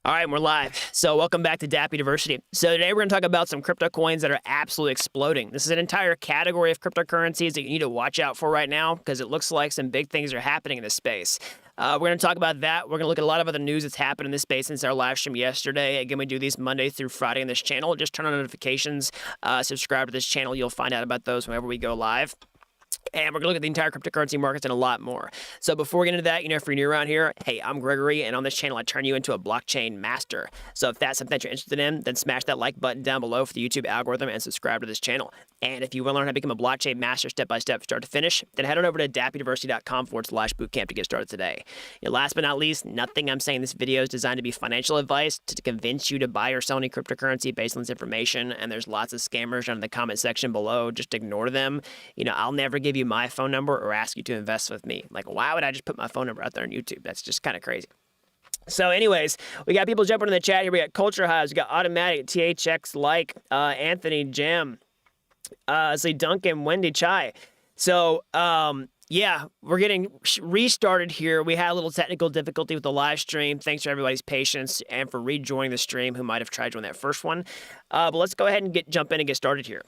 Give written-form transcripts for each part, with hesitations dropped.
All right, we're live. So welcome back to Dapp University. So today we're going to talk about some crypto coins that are absolutely exploding. This is an entire category of cryptocurrencies that you need to watch out for right now because it looks like some big things are happening in this space. We're going to talk about that. We're going to look at a lot of other news that's happened in this space since our live stream yesterday. Again, we do these Monday through Friday on this channel. Just turn on notifications, subscribe to this channel. You'll find out about those whenever we go live. And we're going to look at the entire cryptocurrency markets and a lot more. So before we get into that, if you're new around here, hey, I'm Gregory, and on this channel, I turn you into a blockchain master. So if that's something that you're interested in, then smash that like button down below for the YouTube algorithm and subscribe to this channel. And if you want to learn how to become a blockchain master step-by-step, start to finish, then head on over to dappuniversity.com/bootcamp to get started today. Last but not least, nothing I'm saying in this video is designed to be financial advice to convince you to buy or sell any cryptocurrency based on this information. And there's lots of scammers down in the comment section below. Just ignore them. I'll never give you my phone number or ask you to invest with me. Like, why would I just put my phone number out there on YouTube? That's just kind of crazy. So anyways, we got people jumping in the chat here. We got Culture Hives, we got Automatic, THX, Anthony, Jam, say Duncan, Wendy, Chai. So, yeah, we're getting restarted here. We had a little technical difficulty with the live stream. Thanks for everybody's patience and for rejoining the stream who might have tried to win that first one. But let's go ahead and jump in and get started here.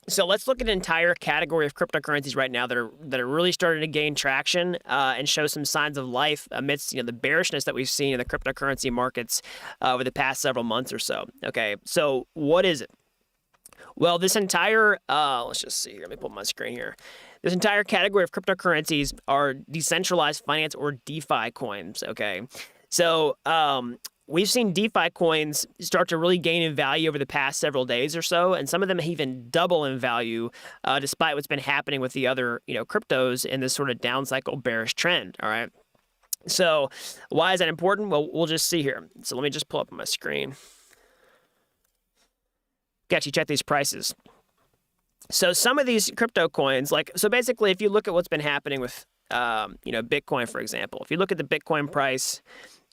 So let's look at an entire category of cryptocurrencies right now that are really starting to gain traction and show some signs of life amidst the bearishness that we've seen in the cryptocurrency markets over the past several months or so. Okay, so what is it? Well, this entire let's just see here. Let me pull up my screen here. This entire category of cryptocurrencies are decentralized finance or DeFi coins. Okay, so we've seen DeFi coins start to really gain in value over the past several days or so, and some of them even double in value despite what's been happening with the other cryptos in this sort of down cycle bearish trend. All right. So why is that important? Well, we'll just see here. So let me just pull up on my screen. Got you check these prices. So some of these crypto coins, so basically, if you look at what's been happening with Bitcoin, for example, if you look at the Bitcoin price,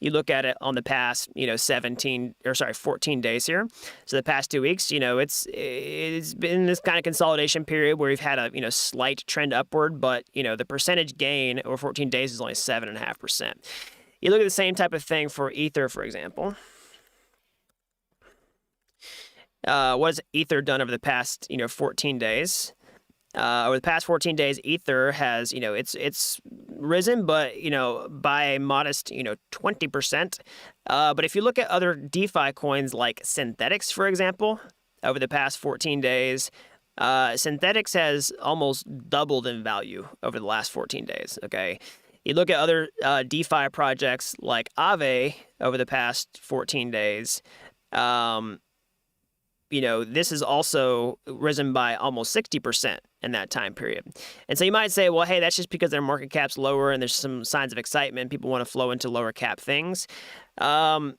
you look at it on the past, 14 days here. So the past 2 weeks, it's been this kind of consolidation period where we've had a, slight trend upward, but, the percentage gain over 14 days is only 7.5%. You look at the same type of thing for Ether, for example. What has Ether done over the past, 14 days? Over the past 14 days, Ether has, it's risen, but, by a modest, 20%. But if you look at other DeFi coins like Synthetics, for example, over the past 14 days, Synthetics has almost doubled in value over the last 14 days, okay? You look at other DeFi projects like Aave over the past 14 days, this has also risen by almost 60% in that time period. And so you might say, well, hey, that's just because their market cap's lower and there's some signs of excitement. People want to flow into lower cap things. They're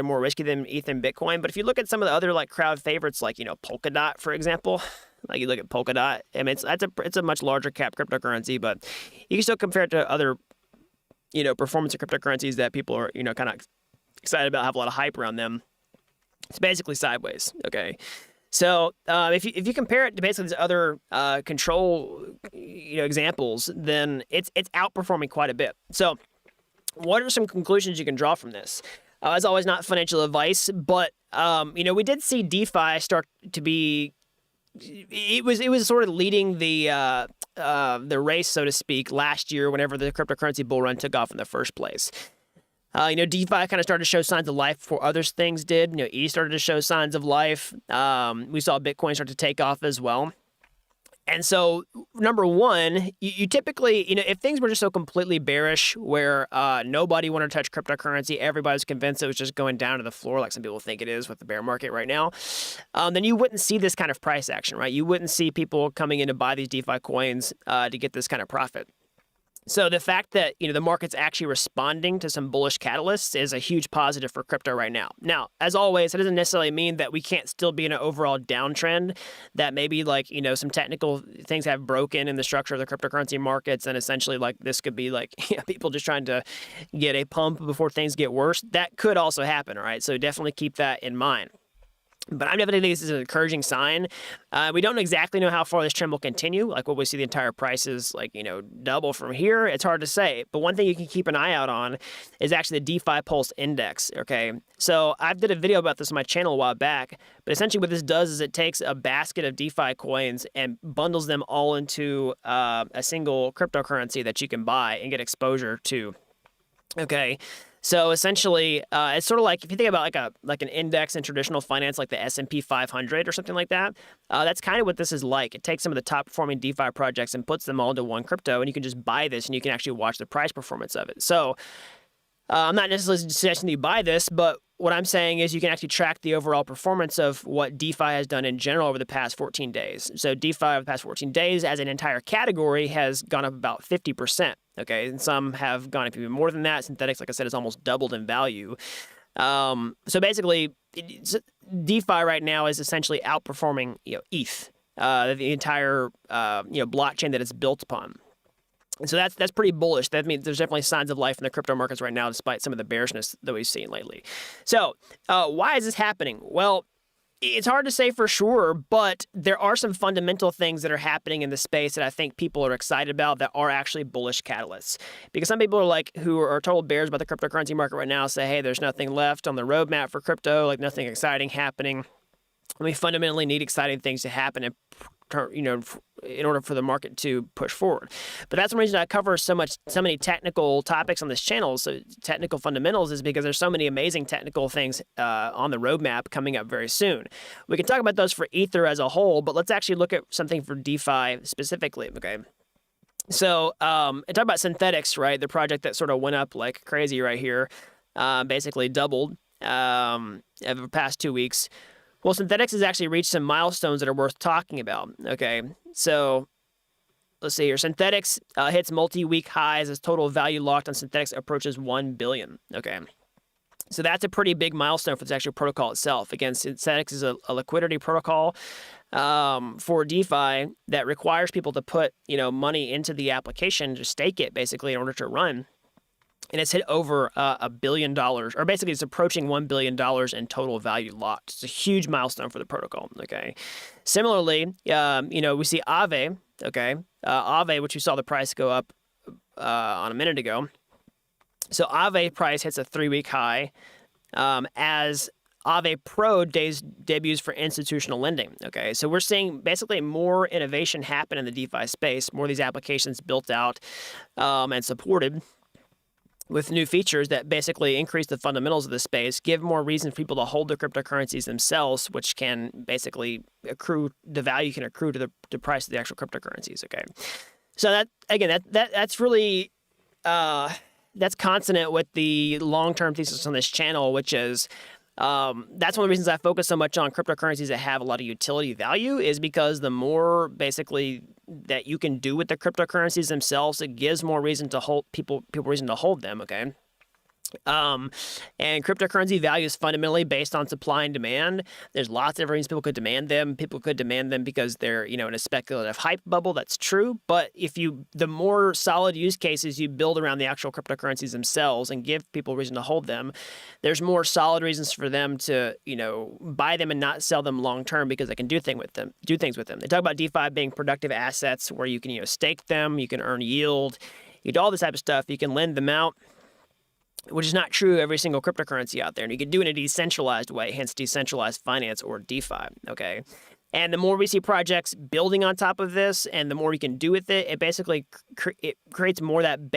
more risky than Ether and Bitcoin. But if you look at some of the other crowd favorites, like, Polkadot, for example, you look at Polkadot, I mean, it's a much larger cap cryptocurrency, but you can still compare it to other, performance of cryptocurrencies that people are, kind of excited about, have a lot of hype around them. It's basically sideways, okay? So if you compare it to basically these other control examples, then it's outperforming quite a bit. So what are some conclusions you can draw from this? As always, not financial advice, but we did see DeFi start to be. It was sort of leading the race, so to speak, last year whenever the cryptocurrency bull run took off in the first place. DeFi kind of started to show signs of life before other things did. ETH started to show signs of life. We saw Bitcoin start to take off as well. And so, number one, you typically, if things were just so completely bearish where nobody wanted to touch cryptocurrency, everybody was convinced it was just going down to the floor like some people think it is with the bear market right now, then you wouldn't see this kind of price action, right? You wouldn't see people coming in to buy these DeFi coins to get this kind of profit. So the fact that, the market's actually responding to some bullish catalysts is a huge positive for crypto right now. Now, as always, that doesn't necessarily mean that we can't still be in an overall downtrend, that maybe some technical things have broken in the structure of the cryptocurrency markets, and essentially this could be people just trying to get a pump before things get worse. That could also happen, all right? So definitely keep that in mind. But I'm definitely think this is an encouraging sign. We don't exactly know how far this trend will continue. Like, will we see the entire prices, like, double from here? It's hard to say. But one thing you can keep an eye out on is actually the DeFi Pulse Index, okay? So I did a video about this on my channel a while back. But essentially what this does is it takes a basket of DeFi coins and bundles them all into a single cryptocurrency that you can buy and get exposure to, okay? So essentially, it's sort of like if you think about like an index in traditional finance, like the S&P 500 or something like that. That's kind of what this is like. It takes some of the top performing DeFi projects and puts them all into one crypto, and you can just buy this, and you can actually watch the price performance of it. So I'm not necessarily suggesting you buy this, but what I'm saying is you can actually track the overall performance of what DeFi has done in general over the past 14 days. So DeFi over the past 14 days as an entire category has gone up about 50%. Okay, and some have gone up even more than that. Synthetics, like I said, has almost doubled in value. So basically, DeFi right now is essentially outperforming ETH, the entire blockchain that it's built upon. So that's pretty bullish. That means there's definitely signs of life in the crypto markets right now, despite some of the bearishness that we've seen lately. So why is this happening? Well, it's hard to say for sure, but there are some fundamental things that are happening in the space that I think people are excited about that are actually bullish catalysts. Because some people are who are total bears about the cryptocurrency market right now say, hey, there's nothing left on the roadmap for crypto, like nothing exciting happening. We fundamentally need exciting things to happen and in order for the market to push forward. But that's one reason I cover so many technical topics on this channel. So technical fundamentals is because there's so many amazing technical things on the roadmap coming up very soon. We can talk about those for Ether as a whole, but let's actually look at something for DeFi specifically, okay? So and talk about synthetics, right? The project that sort of went up like crazy right here, basically doubled over the past 2 weeks. Well, synthetics has actually reached some milestones that are worth talking about, okay? So let's see here. Synthetics hits multi-week highs as total value locked on synthetics approaches 1 billion, okay? So that's a pretty big milestone for this actual protocol itself. Again, synthetics is a liquidity protocol for DeFi that requires people to put, money into the application to stake it, basically, in order to run. And it's hit over $1 billion, or basically it's approaching $1 billion in total value locked. It's a huge milestone for the protocol, okay? Similarly, we see Aave, okay? Aave, which we saw the price go up on a minute ago. So Aave price hits a 3-week high as Aave Pro debuts for institutional lending, okay? So we're seeing basically more innovation happen in the DeFi space, more of these applications built out and supported with new features that basically increase the fundamentals of the space, give more reason for people to hold their cryptocurrencies themselves, which can basically the value can accrue to the price of the actual cryptocurrencies, okay? So that's really, that's consonant with the long-term thesis on this channel, which is, that's one of the reasons I focus so much on cryptocurrencies that have a lot of utility value is because the more basically that you can do with the cryptocurrencies themselves, it gives more reason to hold people reason to hold them, okay? And cryptocurrency value is fundamentally based on supply and demand. There's lots of reasons people could demand them. People could demand them because they're, in a speculative hype bubble. That's true. But the more solid use cases you build around the actual cryptocurrencies themselves and give people reason to hold them, there's more solid reasons for them to, buy them and not sell them long term because they can do things with them. They talk about DeFi being productive assets where you can, stake them, you can earn yield, you do all this type of stuff. You can lend them out, which is not true of every single cryptocurrency out there. And you can do it in a decentralized way, hence decentralized finance or DeFi, okay? And the more we see projects building on top of this and the more you can do with it, it basically it creates more of that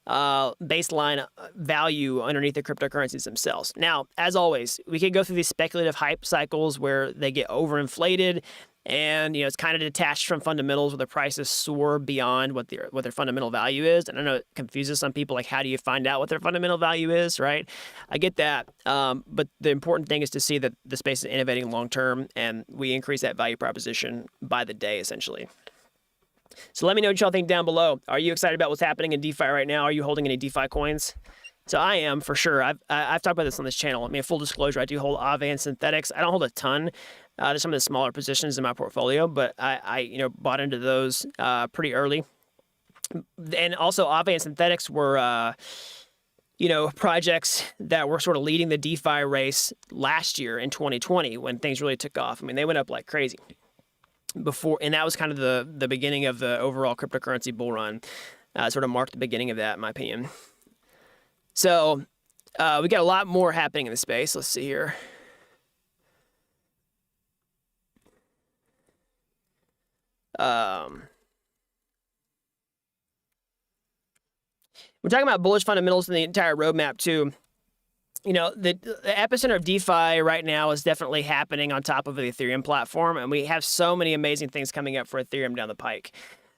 baseline value underneath the cryptocurrencies themselves. Now, as always, we could go through these speculative hype cycles where they get overinflated and, it's kind of detached from fundamentals where the prices soar beyond what their fundamental value is. And I know it confuses some people, like how do you find out what their fundamental value is, right? I get that. But the important thing is to see that the space is innovating long-term and we increase that value proposition by the day, essentially. So let me know what y'all think down below. Are you excited about what's happening in DeFi right now? Are you holding any DeFi coins? So I am, for sure. I've talked about this on this channel. I mean, full disclosure, I do hold Aave and synthetics. I don't hold a ton. There's some of the smaller positions in my portfolio, but I bought into those pretty early. And also Aave and synthetics were projects that were sort of leading the DeFi race last year in 2020 when things really took off. I mean, they went up like crazy before, and that was kind of the beginning of the overall cryptocurrency bull run. Sort of marked the beginning of that, in my opinion. So we got a lot more happening in the space. Let's see here. We're talking about bullish fundamentals in the entire roadmap too. The epicenter of DeFi right now is definitely happening on top of the Ethereum platform, and we have so many amazing things coming up for Ethereum down the pike.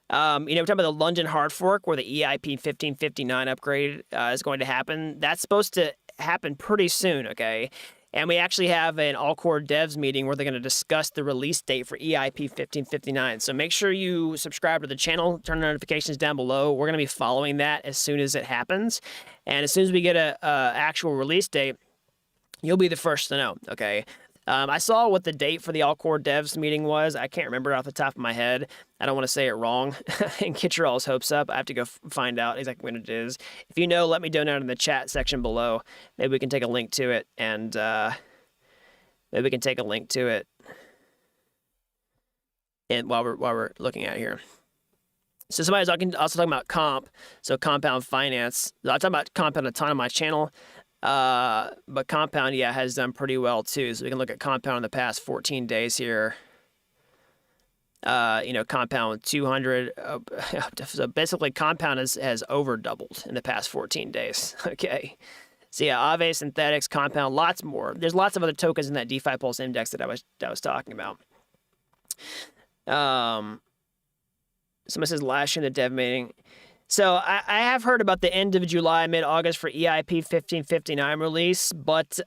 We're talking about the London hard fork where the EIP 1559 upgrade is going to happen. That's supposed to happen pretty soon, okay? And we actually have an all-core devs meeting where they're going to discuss the release date for EIP 1559. So make sure you subscribe to the channel, turn the notifications down below. We're going to be following that as soon as it happens. And as soon as we get a actual release date, you'll be the first to know, okay? I saw what the date for the all-core devs meeting was. I can't remember it off the top of my head. I don't want to say it wrong and get your all's hopes up. I have to go find out exactly when it is. If you know, let me know down in the chat section below. Maybe we can take a link to it, and maybe we can take a link to it. And while we're looking at it here. So somebody's also talking about comp, so compound finance. I talk about compound a ton on my channel. But compound, yeah, has done pretty well too. So we can look at compound in the past 14 days here. Compound 200. So basically, compound has over doubled in the past 14 days. Okay. So yeah, Aave, synthetics, compound, lots more. There's lots of other tokens in that DeFi Pulse index that I was talking about. Somebody says last year in the dev meeting. So I have heard about the end of July, mid-August for EIP 1559 release, but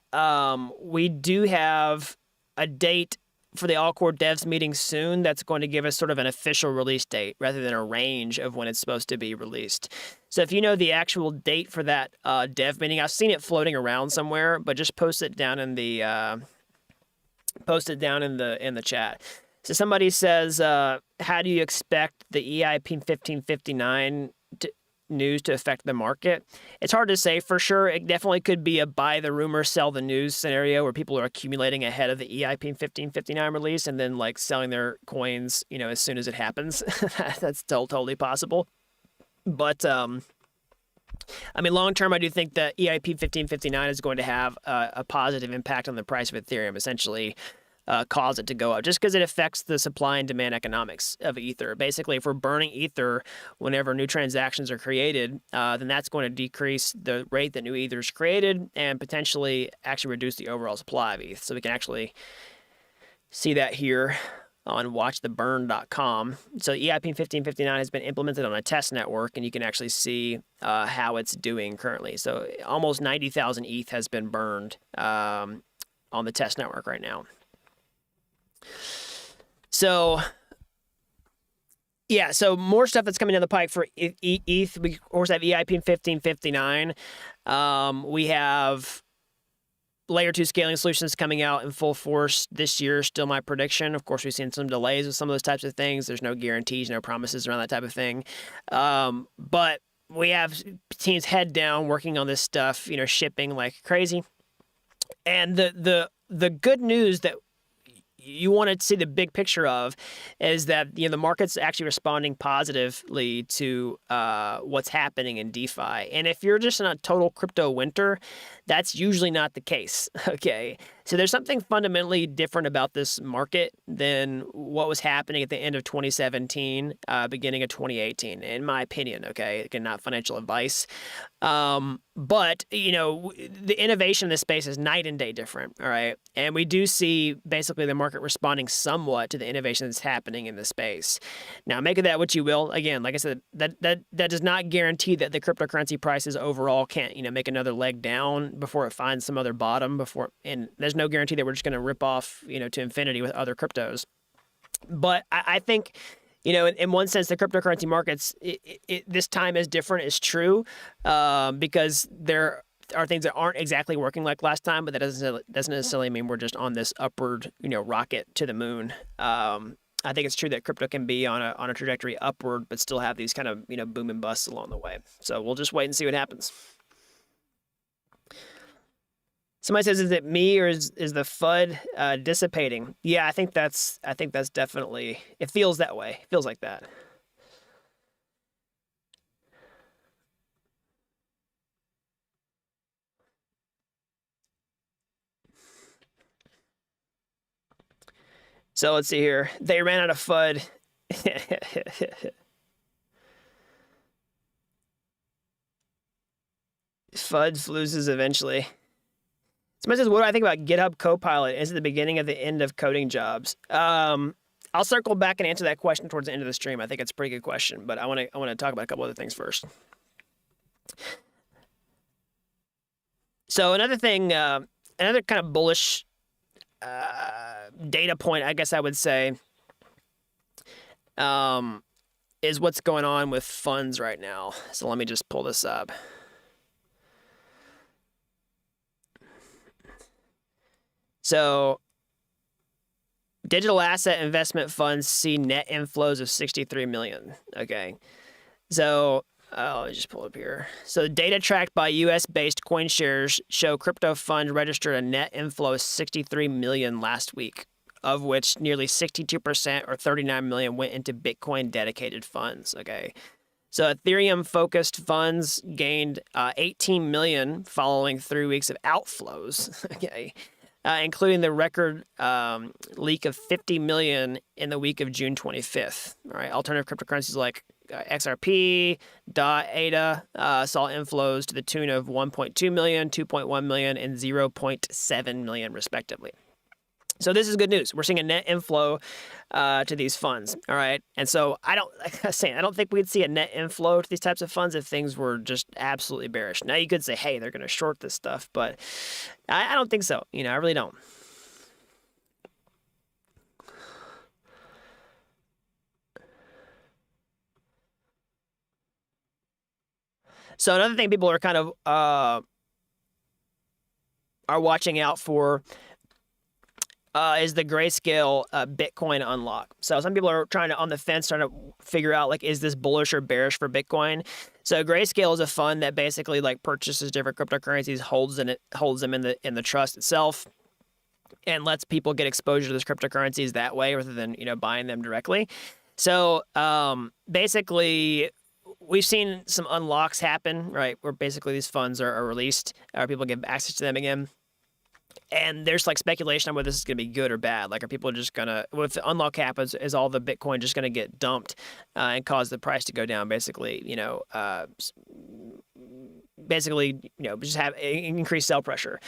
we do have a date for the all-core devs meeting soon that's going to give us sort of an official release date rather than a range of when it's supposed to be released. So if you know the actual date for that dev meeting, I've seen it floating around somewhere, but just post it down in the chat. So somebody says, how do you expect the EIP 1559 news to affect the market? It's hard to say for sure. It definitely could be a buy the rumor, sell the news scenario where people are accumulating ahead of the EIP 1559 release and then like selling their coins, as soon as it happens. That's totally possible. But long term, I do think that EIP 1559 is going to have a positive impact on the price of Ethereum, essentially. Cause it to go up just because it affects the supply and demand economics of Ether. Basically, if we're burning Ether whenever new transactions are created, then that's going to decrease the rate that new Ether is created and potentially actually reduce the overall supply of ETH. So we can actually see that here on watchtheburn.com. So EIP 1559 has been implemented on a test network, and you can actually see how it's doing currently. So almost 90,000 ETH has been burned on the test network right now. So, yeah, so more stuff that's coming down the pike for ETH. We, of course, have EIP 1559. We have Layer 2 scaling solutions coming out in full force this year, still my prediction. Of course, we've seen some delays with some of those types of things. There's no guarantees, no promises around that type of thing. But we have teams head down working on this stuff, shipping like crazy. And the good news that you want to see the big picture of is that the market's actually responding positively to what's happening in DeFi. And if you're just in a total crypto winter, that's usually not the case. Okay, so there's something fundamentally different about this market than what was happening at the end of 2017, beginning of 2018, in my opinion. Okay, again, not financial advice. But, the innovation in this space is night and day different, all right? And we do see basically the market responding somewhat to the innovation that's happening in the space. Now, make of that what you will. Again, like I said, that does not guarantee that the cryptocurrency prices overall can't, make another leg down before it finds some other bottom and there's no guarantee that we're just going to rip off, to infinity with other cryptos. But I think, in one sense, the cryptocurrency markets, this time is different, is true, because there are things that aren't exactly working like last time, but that doesn't necessarily mean we're just on this upward, rocket to the moon. I think it's true that crypto can be on a trajectory upward, but still have these kind of, boom and busts along the way. So we'll just wait and see what happens. Somebody says, is it me or is the FUD dissipating? Yeah, I think that's definitely, it feels that way. It feels like that. So let's see here. They ran out of FUD. FUD loses eventually. Somebody says, what do I think about GitHub Copilot? Is it the beginning of the end of coding jobs? I'll circle back and answer that question towards the end of the stream. I think it's a pretty good question, but I want to talk about a couple other things first. So another thing, another kind of bullish data point, I guess I would say, is what's going on with funds right now. So let me just pull this up. So digital asset investment funds see net inflows of 63 million. Okay. So let me just pull up here. So data tracked by US-based CoinShares show crypto funds registered a net inflow of 63 million last week, of which nearly 62% or 39 million went into Bitcoin dedicated funds. Okay. So Ethereum-focused funds gained 18 million following 3 weeks of outflows. Okay. Including the record leak of 50 million in the week of June 25th. All right, alternative cryptocurrencies like XRP, ADA saw inflows to the tune of 1.2 million, 2.1 million, and 0.7 million, respectively. So this is good news. We're seeing a net inflow to these funds, all right? And so like I was saying, I don't think we'd see a net inflow to these types of funds if things were just absolutely bearish. Now you could say, hey, they're going to short this stuff, but I don't think so. I really don't. So another thing people are kind of are watching out for is the Grayscale Bitcoin unlock. So some people are on the fence, trying to figure out, like, is this bullish or bearish for Bitcoin? So Grayscale is a fund that basically like purchases different cryptocurrencies, holds them in the trust itself, and lets people get exposure to those cryptocurrencies that way rather than buying them directly. So basically, we've seen some unlocks happen, right, where basically these funds are released, or people get access to them again. And there's like speculation on whether this is going to be good or bad. Like, are people just going to, if the unlock happens, is all the Bitcoin just going to get dumped and cause the price to go down, basically, just have increased sell pressure.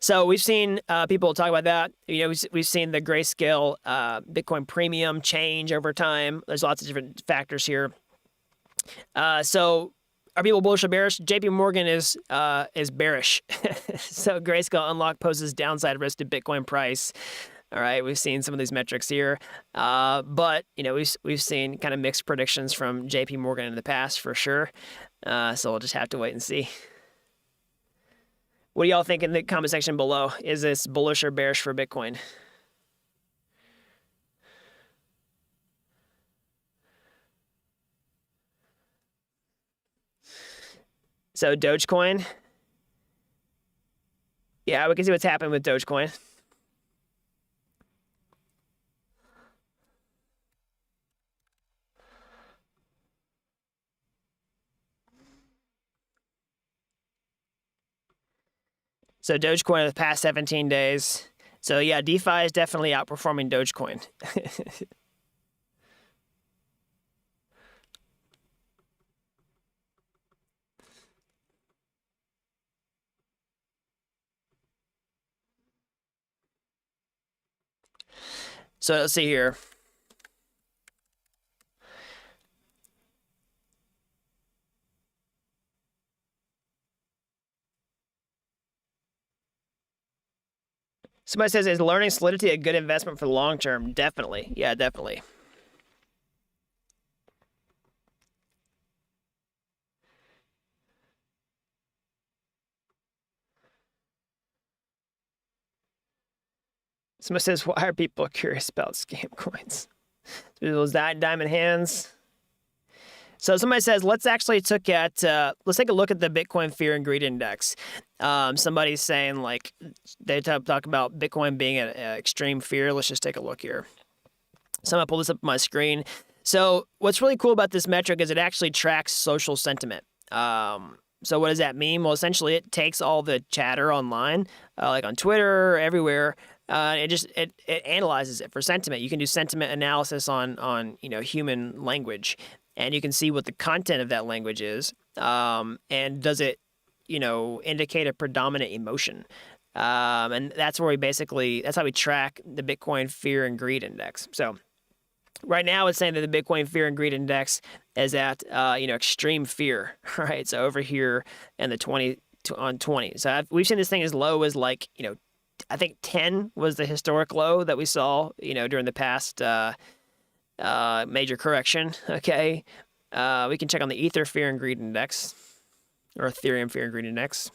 So we've seen people talk about that. We've seen the Grayscale Bitcoin premium change over time. There's lots of different factors here. So are people bullish or bearish? JP Morgan is bearish. So Grayscale unlock poses downside risk to Bitcoin price. All right, we've seen some of these metrics here, but we've seen kind of mixed predictions from JP Morgan in the past for sure. So we'll just have to wait and see. What do y'all think in the comment section below? Is this bullish or bearish for Bitcoin? So Dogecoin. Yeah, we can see what's happened with Dogecoin. So Dogecoin in the past 17 days. So yeah, DeFi is definitely outperforming Dogecoin. So let's see here. Somebody says, is learning Solidity a good investment for the long term? Definitely. Yeah, definitely. Somebody says, why are people curious about scam coins? Those diamond hands. So somebody says, let's actually let's take a look at the Bitcoin Fear and Greed Index. Somebody's saying like they talk about Bitcoin being at extreme fear. Let's just take a look here. So I'm gonna pull this up on my screen. So what's really cool about this metric is it actually tracks social sentiment. So what does that mean? Well, essentially it takes all the chatter online, like on Twitter, everywhere. It analyzes it for sentiment. You can do sentiment analysis on human language, and you can see what the content of that language is, and does it indicate a predominant emotion. And that's where that's how we track the Bitcoin Fear and Greed Index. So right now it's saying that the Bitcoin Fear and Greed Index is at extreme fear, right? So over here in the 20 on 20. So we've seen this thing as low as like I think 10 was the historic low that we saw during the past major correction. Okay, we can check on the Ether Fear and Greed Index or Ethereum Fear and Greed Index.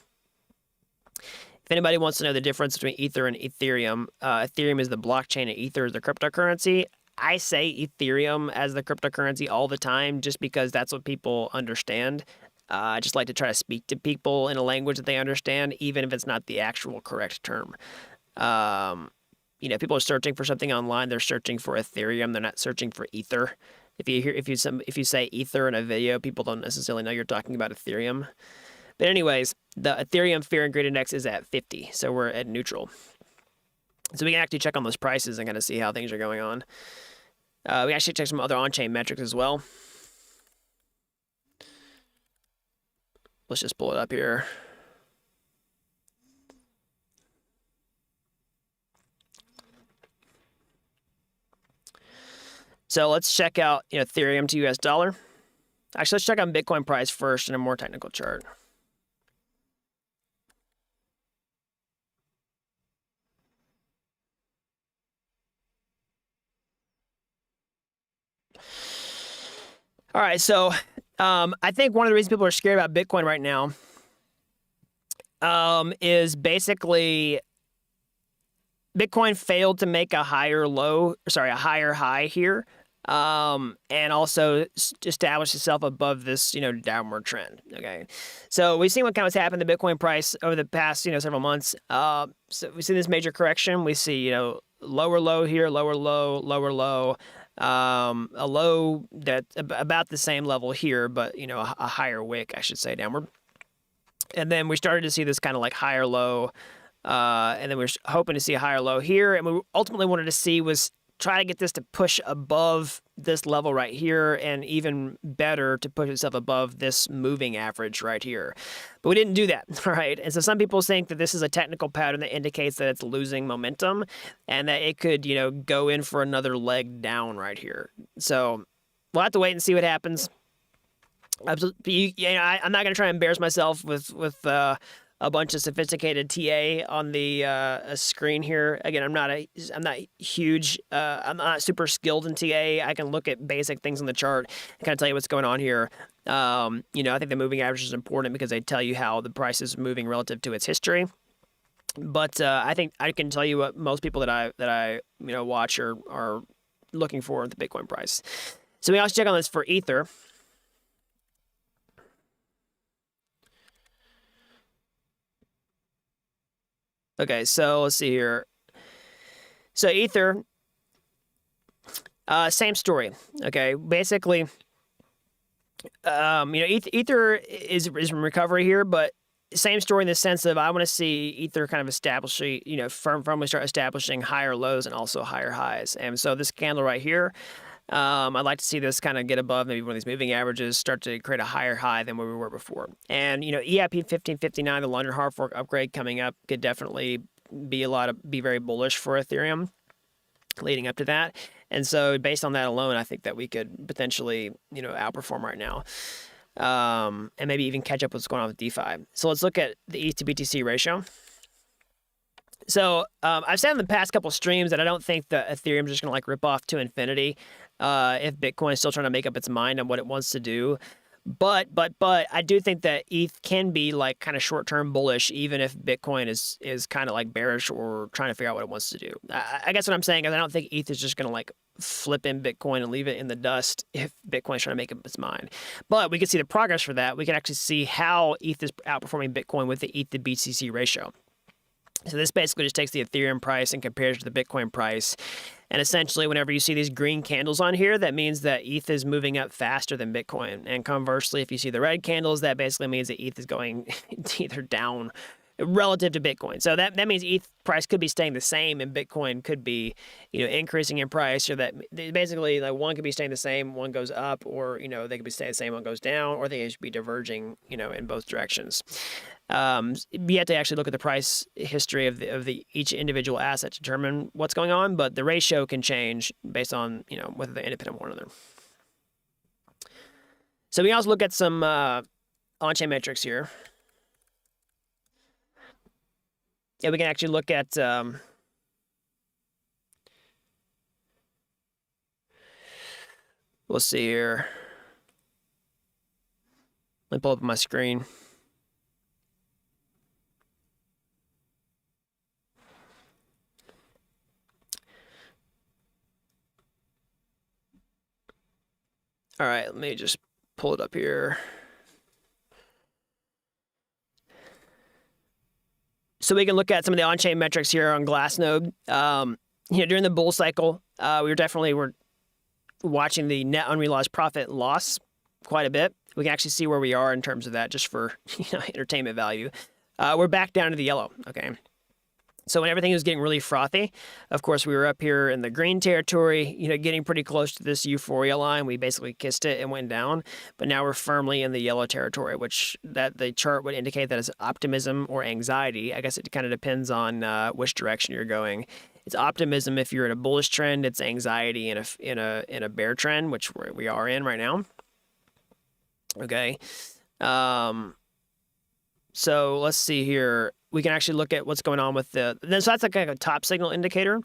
If anybody wants to know the difference between Ether and Ethereum, Ethereum is the blockchain and Ether is the cryptocurrency. I say Ethereum as the cryptocurrency all the time just because that's what people understand. I just like to try to speak to people in a language that they understand, even if it's not the actual correct term. People are searching for something online. They're searching for Ethereum. They're not searching for Ether. If you say Ether in a video, people don't necessarily know you're talking about Ethereum. But anyways, the Ethereum Fear and Greed Index is at 50, so we're at neutral. So we can actually check on those prices and kind of see how things are going on. We actually check some other on-chain metrics as well. Let's just pull it up here. So let's check out Ethereum to US dollar. Actually, let's check on Bitcoin price first in a more technical chart. All right, so I think one of the reasons people are scared about Bitcoin right now is basically Bitcoin failed to make a higher high here, and also establish itself above this downward trend. Okay, so we've seen what kind of happened to Bitcoin price over the past several months. So we see this major correction. We see lower low here, lower low, lower low. A low that's about the same level here, but a higher wick, I should say, downward. And then we started to see this kind of like higher low, and then we're hoping to see a higher low here. And we ultimately wanted to see was try to get this to push above this level right here, and even better to push itself above this moving average right here. But we didn't do that, right? And so some people think that this is a technical pattern that indicates that it's losing momentum and that it could, go in for another leg down right here. So we'll have to wait and see what happens. I'm not going to try and embarrass myself with a bunch of sophisticated TA on the screen here. Again, I'm not huge. I'm not super skilled in TA. I can look at basic things on the chart and kind of tell you what's going on here. I think the moving average is important because they tell you how the price is moving relative to its history. But I think I can tell you what most people that I watch are looking for in the Bitcoin price. So we also check on this for Ether. Okay, so let's see here. So Ether, same story. Okay, basically, Ether is in recovery here, but same story in the sense of I want to see Ether kind of establishing, firmly start establishing higher lows and also higher highs. And so this candle right here, I'd like to see this kind of get above maybe one of these moving averages, start to create a higher high than where we were before. And EIP 1559, the London hard fork upgrade coming up, could definitely be very bullish for Ethereum leading up to that. And so based on that alone, I think that we could potentially outperform right now, and maybe even catch up with what's going on with DeFi. So let's look at the ETH to BTC ratio. So I've said in the past couple streams that I don't think that Ethereum is just going to rip off to infinity if Bitcoin is still trying to make up its mind on what it wants to do. But I do think that ETH can be like kind of short-term bullish, even if Bitcoin is kind of like bearish or trying to figure out what it wants to do. I guess what I'm saying is I don't think ETH is just going to like flip in Bitcoin and leave it in the dust if Bitcoin's trying to make up its mind. But we can see the progress for that. We can actually see how ETH is outperforming Bitcoin with the ETH to BTC ratio. So this basically just takes the Ethereum price and compares to the Bitcoin price. And essentially, whenever you see these green candles on here, that means that ETH is moving up faster than Bitcoin. And conversely, if you see the red candles, that basically means that ETH is going either down relative to Bitcoin. So that means ETH price could be staying the same and Bitcoin could be, increasing in price. So that basically like one could be staying the same, one goes up, or, they could be staying the same, one goes down, or they should be diverging, in both directions. You have to actually look at the price history of the each individual asset to determine what's going on, but the ratio can change based on, whether they're independent of one another. So we can also look at some on-chain metrics here. Yeah, we can actually look at let's see here. Let me pull up my screen. All right, let me just pull it up here. So we can look at some of the on-chain metrics here on Glassnode. During the bull cycle, we were watching the net unrealized profit loss quite a bit. We can actually see where we are in terms of that just for entertainment value. We're back down to the yellow, okay? So when everything was getting really frothy, of course, we were up here in the green territory, getting pretty close to this euphoria line. We basically kissed it and went down, but now we're firmly in the yellow territory, which that the chart would indicate that is optimism or anxiety. I guess it kind of depends on which direction you're going. It's optimism if you're in a bullish trend. It's anxiety in a bear trend, which we are in right now. Okay. So let's see here. We can actually look at what's going on with so that's like a top signal indicator.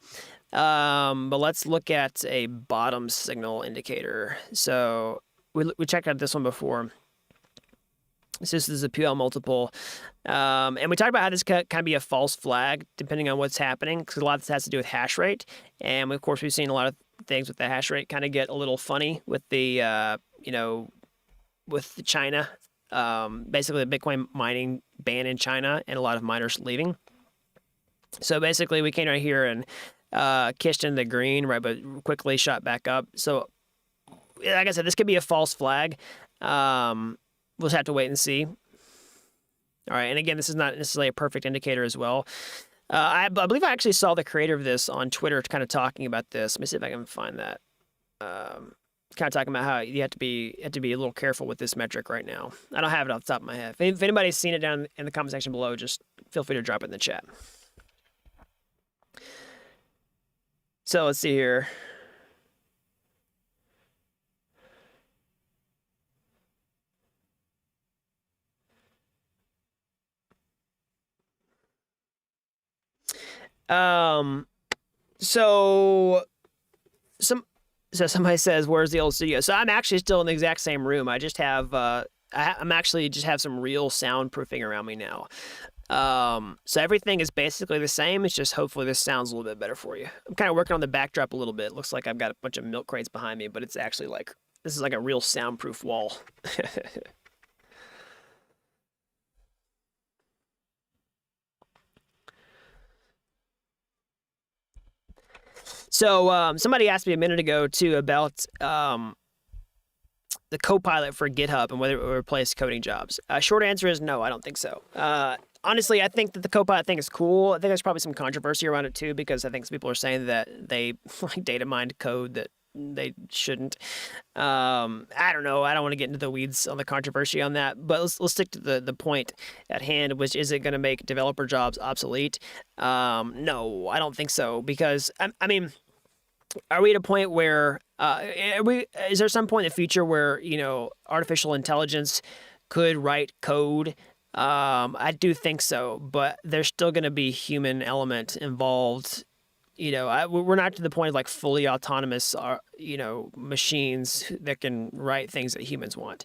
But let's look at a bottom signal indicator. So we checked out this one before. So this is a PL multiple. And we talked about how this can be a false flag depending on what's happening, because a lot of this has to do with hash rate. And of course, we've seen a lot of things with the hash rate kind of get a little funny with the, with China. Basically the Bitcoin mining ban in China and a lot of miners leaving. So basically we came right here and kissed in the green, right, but quickly shot back up. So like I said, this could be a false flag. We'll just have to wait and see. All right, and again, this is not necessarily a perfect indicator as well. I believe I actually saw the creator of this on Twitter kind of talking about this. Let me see if I can find that. Kind of talking about how you have to be a little careful with this metric right now. I don't have it off the top of my head. If anybody's seen it down in the comment section below, just feel free to drop it in the chat. So let's see here. So somebody says, "Where's the old studio?" So I'm actually still in the exact same room. I just have I'm actually just have some real soundproofing around me now. So everything is basically the same. It's just hopefully this sounds a little bit better for you. I'm kind of working on the backdrop a little bit. It looks like I've got a bunch of milk crates behind me, but it's actually like this is like a real soundproof wall. So somebody asked me a minute ago too about the Copilot for GitHub and whether it would replace coding jobs. Short answer is no, I don't think so. Honestly, I think that the Copilot thing is cool. I think there's probably some controversy around it too, because I think some people are saying that they like data mined code that they shouldn't. I don't know. I don't want to get into the weeds on the controversy on that, but let's stick to the point at hand, which is it going to make developer jobs obsolete? No, I don't think so, because I mean, are we at a point where is there some point in the future where artificial intelligence could write code? I do think so, but there's still going to be human element involved. We're not to the point of like fully autonomous, machines that can write things that humans want.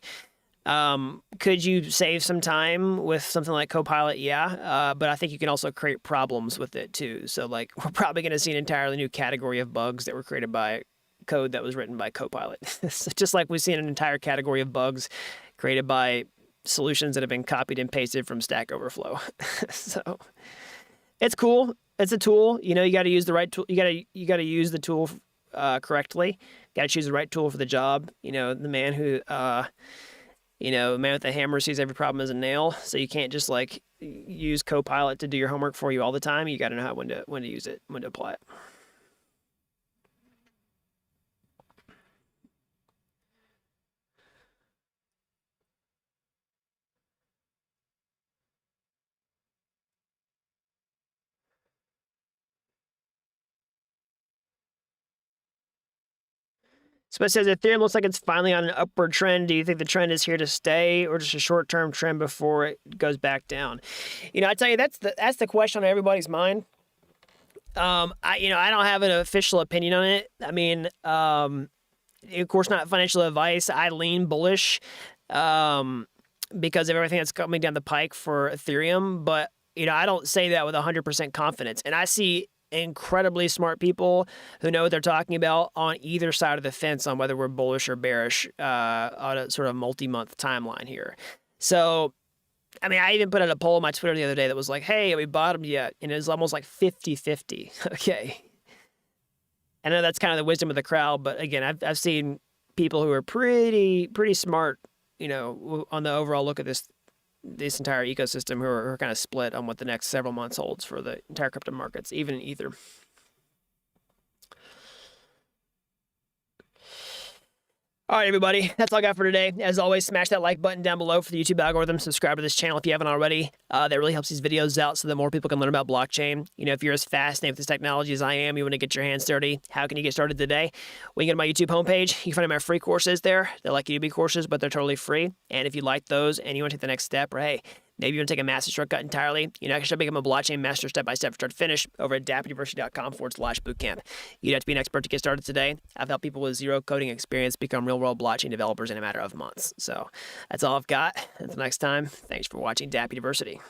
Could you save some time with something like Copilot? Yeah, but I think you can also create problems with it too. So like we're probably going to see an entirely new category of bugs that were created by code that was written by Copilot. So just like we've seen an entire category of bugs created by solutions that have been copied and pasted from Stack Overflow. So it's cool. It's a tool. You know, you got to use the right tool. You got to use the tool correctly. Got to choose the right tool for the job. You know, the man who the man with the hammer sees every problem as a nail. So you can't just like use Copilot to do your homework for you all the time. You got to know when to use it, when to apply it. So it says Ethereum looks like it's finally on an upward trend. Do you think the trend is here to stay, or just a short-term trend before it goes back down? You know, I tell you that's the question on everybody's mind. I don't have an official opinion on it. I mean, of course, not financial advice. I lean bullish because of everything that's coming down the pike for Ethereum. But you know, I don't say that with 100% confidence. And I see incredibly smart people who know what they're talking about on either side of the fence on whether we're bullish or bearish on a sort of multi-month timeline here. So, I mean, I even put out a poll on my Twitter the other day that was like, hey, are we bottomed yet? And it was almost like 50-50. Okay. I know that's kind of the wisdom of the crowd, but again, I've seen people who are pretty smart, you know, on the overall look at this entire ecosystem who are kind of split on what the next several months holds for the entire crypto markets, even in Ether. All right, everybody, that's all I got for today. As always, smash that like button down below for the YouTube algorithm. Subscribe to this channel if you haven't already. That really helps these videos out so that more people can learn about blockchain. You know, if you're as fascinated with this technology as I am, you want to get your hands dirty, how can you get started today? Well, you can go to my YouTube homepage. You can find my free courses there. They're like YouTube courses, but they're totally free. And if you like those and you want to take the next step, or hey, maybe you want to take a master shortcut entirely, you know, I can show become a blockchain master step-by-step from start to finish over at dappuniversity.com/bootcamp. You'd have to be an expert to get started today. I've helped people with zero coding experience become real-world blockchain developers in a matter of months. So that's all I've got. Until next time, thanks for watching Dapp University.